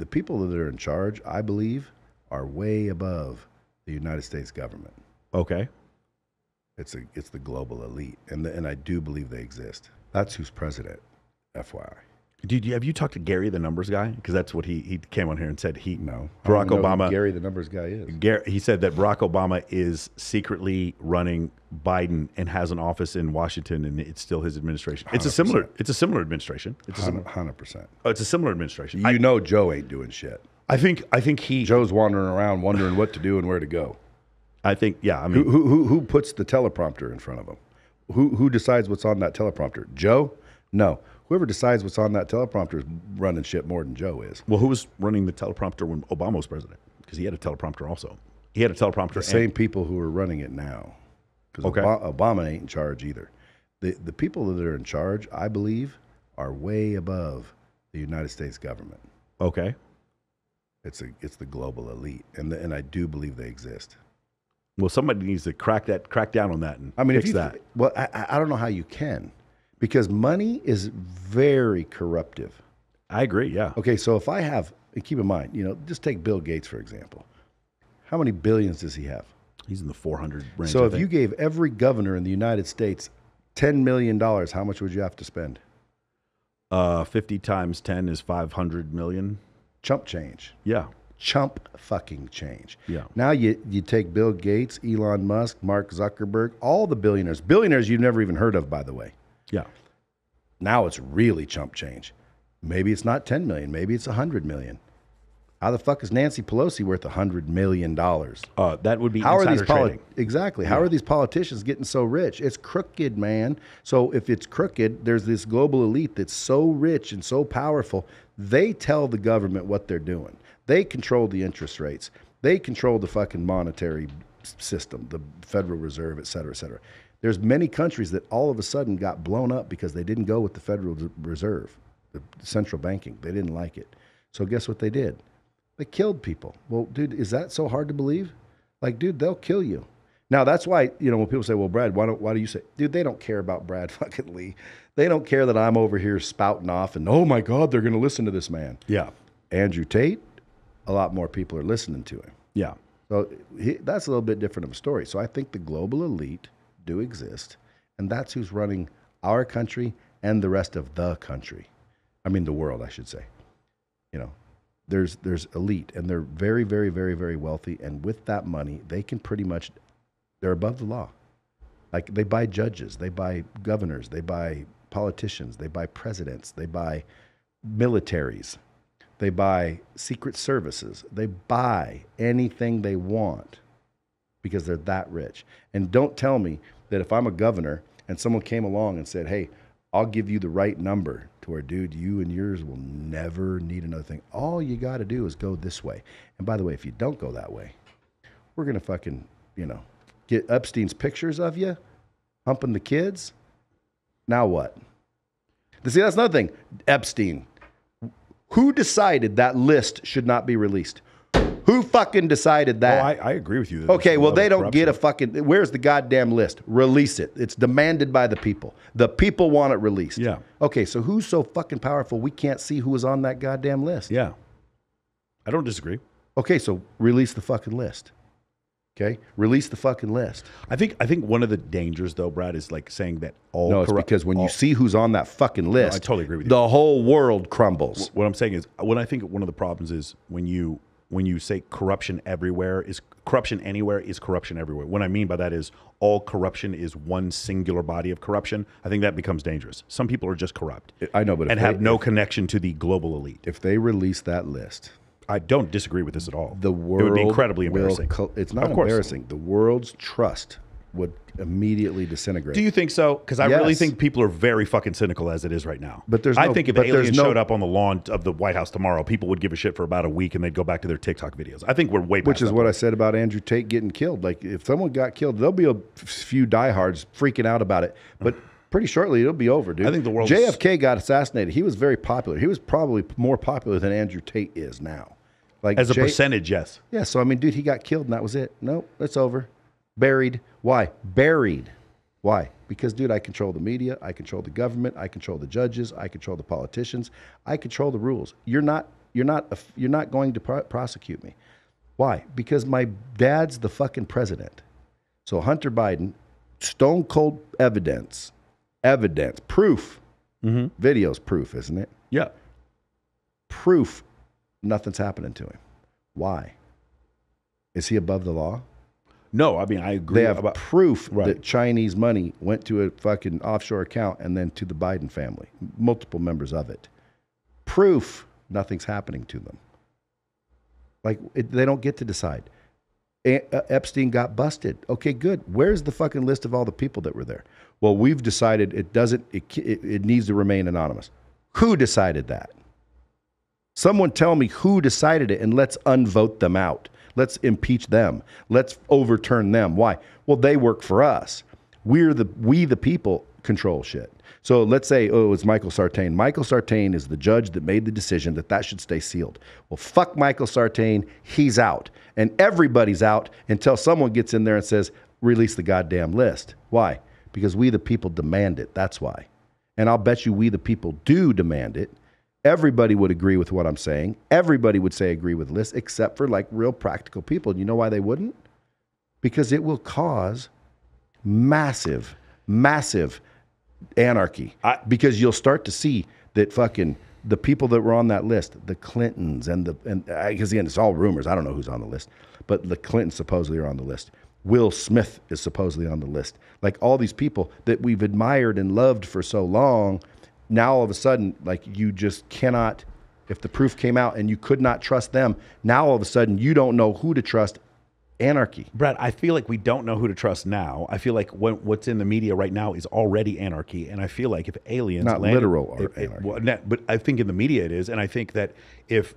the people that are in charge, I believe, are way above the United States government. Okay. It's the global elite, and I do believe they exist. That's who's president, FYI. Have you talked to Gary, the numbers guy? Because that's what he came on here and said. No. Barack I don't know Obama. Who Gary, the numbers guy, is. He said that Barack Obama is secretly running Biden and has an office in Washington, and it's still his administration. 100%. It's a similar administration. It's 100%. Oh, it's a similar administration. Joe ain't doing shit. I think Joe's wandering around wondering what to do and where to go. I think, yeah. I mean, who puts the teleprompter in front of him? Who decides what's on that teleprompter? Joe? No. Whoever decides what's on that teleprompter is running shit more than Joe is. Well, who was running the teleprompter when Obama was president? Because he had a teleprompter also. He had a teleprompter. The same people who are running it now. Because Obama ain't in charge either. The people that are in charge, I believe, are way above the United States government. Okay. It's the global elite, and I do believe they exist. Well, somebody needs to crack down on that and fix that. Well, I don't know how you can, because money is very corruptive. I agree, yeah. Okay, so if I have, keep in mind, just take Bill Gates, for example. How many billions does he have? He's in the 400 range. So if you gave every governor in the United States $10 million, how much would you have to spend? 50 times 10 is 500 million. Chump change. Yeah. Chump fucking change. Yeah. Now you take Bill Gates, Elon Musk, Mark Zuckerberg, all the billionaires you've never even heard of, by the way. Yeah. Now it's really chump change. Maybe it's not 10 million. Maybe it's 100 million. How the fuck is Nancy Pelosi worth $100 million? That would be how insider are these trading. Exactly. How are these politicians getting so rich? It's crooked, man. So if it's crooked, there's this global elite that's so rich and so powerful. They tell the government what they're doing. They control the interest rates. They control the fucking monetary system, the Federal Reserve, et cetera, et cetera. There's many countries that all of a sudden got blown up because they didn't go with the Federal Reserve, the central banking. They didn't like it. So guess what they did? They killed people. Well, dude, is that so hard to believe? Like, dude, they'll kill you. Now, that's why, when people say, well, Brad, why do you say, dude, they don't care about Brad fucking Lee. They don't care that I'm over here spouting off and, oh my God, they're going to listen to this man. Yeah. Andrew Tate, a lot more people are listening to him. Yeah. So that's a little bit different of a story. So I think the global elite do exist, and that's who's running our country and the rest of the country. I mean, the world, I should say. There's elite, and they're very, very, very, very wealthy, and with that money, they can they're above the law. Like, they buy judges, they buy governors, they buy politicians, they buy presidents, they buy militaries, they buy secret services, they buy anything they want because they're that rich. And don't tell me that if I'm a governor and someone came along and said, hey, I'll give you the right number to where, dude, you and yours will never need another thing. All you got to do is go this way. And by the way, if you don't go that way, we're going to fucking, get Epstein's pictures of you humping the kids. Now what? See, that's another thing. Epstein. Who decided that list should not be released? Who fucking decided that? Oh, I agree with you. Okay, well, they don't get a fucking... Where's the goddamn list? Release it. It's demanded by the people. The people want it released. Yeah. Okay, so who's so fucking powerful we can't see who was on that goddamn list? Yeah. I don't disagree. Okay, so release the fucking list. Okay? Release the fucking list. I think one of the dangers, though, Brad, is like saying that all... No, it's because when you see who's on that fucking list... No, I totally agree with you. The whole world crumbles. What I'm saying is, I think one of the problems is when you say corruption anywhere is corruption everywhere. What I mean by that is all corruption is one singular body of corruption. I think that becomes dangerous. Some people are just corrupt. I know, but have no connection to the global elite. If they release that list, I don't disagree with this at all. The world it would be incredibly embarrassing. It's not embarrassing. The world's trust would immediately disintegrate. Do you think so? Because I really think people are very fucking cynical as it is right now. But I think if aliens showed up on the lawn of the White House tomorrow, people would give a shit for about a week and they'd go back to their TikTok videos. I think we're way past Which is what I said about Andrew Tate getting killed. Like, if someone got killed, there'll be a few diehards freaking out about it. But pretty shortly, it'll be over, dude. I think the world... JFK got assassinated. He was very popular. He was probably more popular than Andrew Tate is now. Like, as a percentage, yes. Yeah, so I mean, dude, he got killed and that was it. No, it's over. Buried. Why? Buried. Why? Because, dude, I control the media. I control the government. I control the judges. I control the politicians. I control the rules. You're not you're not going to prosecute me. Why? Because my dad's the fucking president. So Hunter Biden, stone cold evidence, proof, videos proof, isn't it? Yeah. Proof, nothing's happening to him. Why? Is he above the law? No, I mean, I agree. They have proof Right. that Chinese money went to a fucking offshore account and then to the Biden family, multiple members of it. Proof, nothing's happening to them. Like, they don't get to decide. Epstein got busted. Okay, good. Where's the fucking list of all the people that were there? Well, we've decided it needs to remain anonymous. Who decided that? Someone tell me who decided it, and let's unvote them out. Let's impeach them. Let's overturn them. Why? Well, they work for us. We the people control shit. So let's say, oh, it's Michael Sartain. Michael Sartain is the judge that made the decision that should stay sealed. Well, fuck Michael Sartain. He's out. And everybody's out until someone gets in there and says, release the goddamn list. Why? Because we the people demand it. That's why. And I'll bet you we the people do demand it. Everybody would agree with what I'm saying. Everybody would say agree with lists, except for like real practical people. You know why they wouldn't? Because it will cause massive, massive anarchy. Because you'll start to see that fucking the people that were on that list, the Clintons because again, it's all rumors. I don't know who's on the list, but the Clintons supposedly are on the list. Will Smith is supposedly on the list. Like all these people that we've admired and loved for so long. Now all of a sudden, like you just cannot, if the proof came out and you could not trust them, now all of a sudden you don't know who to trust. Anarchy. Brad, I feel like we don't know who to trust now. I feel like what's in the media right now is already anarchy. And I feel like if aliens not landed, literal anarchy. But I think in the media it is. And I think that if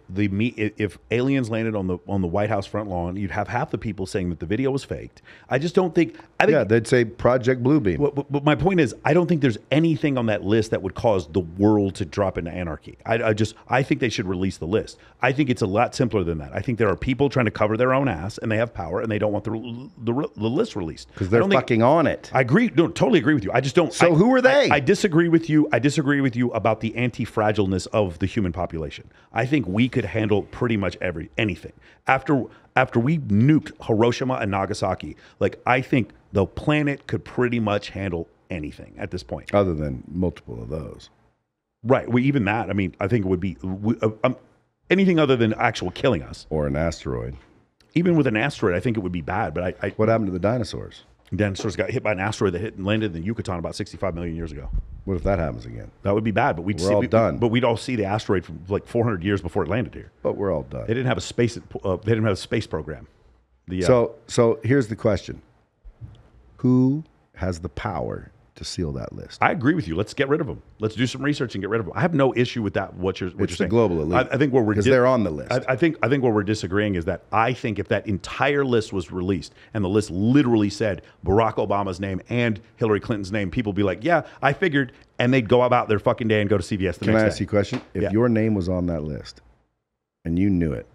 aliens landed on the White House front lawn, you'd have half the people saying that the video was faked. I just don't think. They'd say Project Bluebeam. But my point is, I don't think there's anything on that list that would cause the world to drop into anarchy. I think they should release the list. I think it's a lot simpler than that. I think there are people trying to cover their own ass, and they have power, and they don't want the list released because they're fucking on it. I agree. No, totally agree with you. I just don't. So who are they? I disagree with you. I disagree with you about the anti-fragileness of the human population. I think we could handle pretty much anything. After we nuked Hiroshima and Nagasaki, like I think the planet could pretty much handle anything at this point. Other than multiple of those. Right. Well, even that, I mean, I think it would be anything other than actual killing us. Or an asteroid. Even with an asteroid, I think it would be bad. But what happened to the dinosaurs? Dinosaurs got hit by an asteroid that hit and landed in the Yucatan about 65 million years ago. What if that happens again? That would be bad. But we're all done. But we'd all see the asteroid from like 400 years before it landed here. But we're all done. They didn't have a space. They didn't have a space program. So here's the question: who has the power to seal that list? I agree with you. Let's get rid of them. Let's do some research and get rid of them. I have no issue with that. What you're It's saying. the global elite. I think where we're because they're on the list. I think where we're disagreeing is that I think if that entire list was released and the list literally said Barack Obama's name and Hillary Clinton's name, people would be like, "Yeah, I figured," and they'd go about their fucking day and go to CVS the next day. Can I ask you a question? If your name was on that list and you knew it,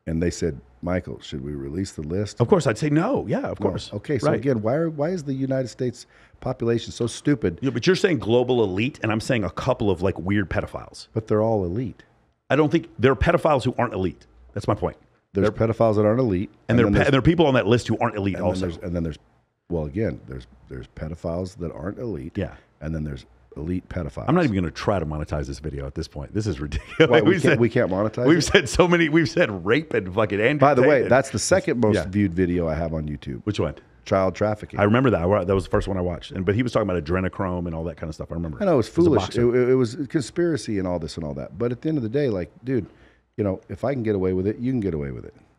and they said, Michael, should we release the list? Of course, I'd say no. Yeah, of course. Okay, so again, why is the United States population so stupid? Yeah, but you're saying global elite, and I'm saying a couple of like weird pedophiles. But they're all elite. I don't think there are pedophiles who aren't elite. That's my point. There's pedophiles that aren't elite, and there are people on that list who aren't elite also. And then there's pedophiles that aren't elite. Yeah, and then there's elite pedophiles. I'm not even going to try to monetize this video at this point. This is ridiculous. Why, we can't monetize. We've said so many. We've said rape and fucking. Andrew By the Tate way, and, that's the second most viewed video I have on YouTube. Which one? Child trafficking. I remember that. That was the first one I watched. But he was talking about adrenochrome and all that kind of stuff. I remember. I know it was foolish. It was conspiracy and all this and all that. But at the end of the day, like, dude, if I can get away with it, you can get away with it.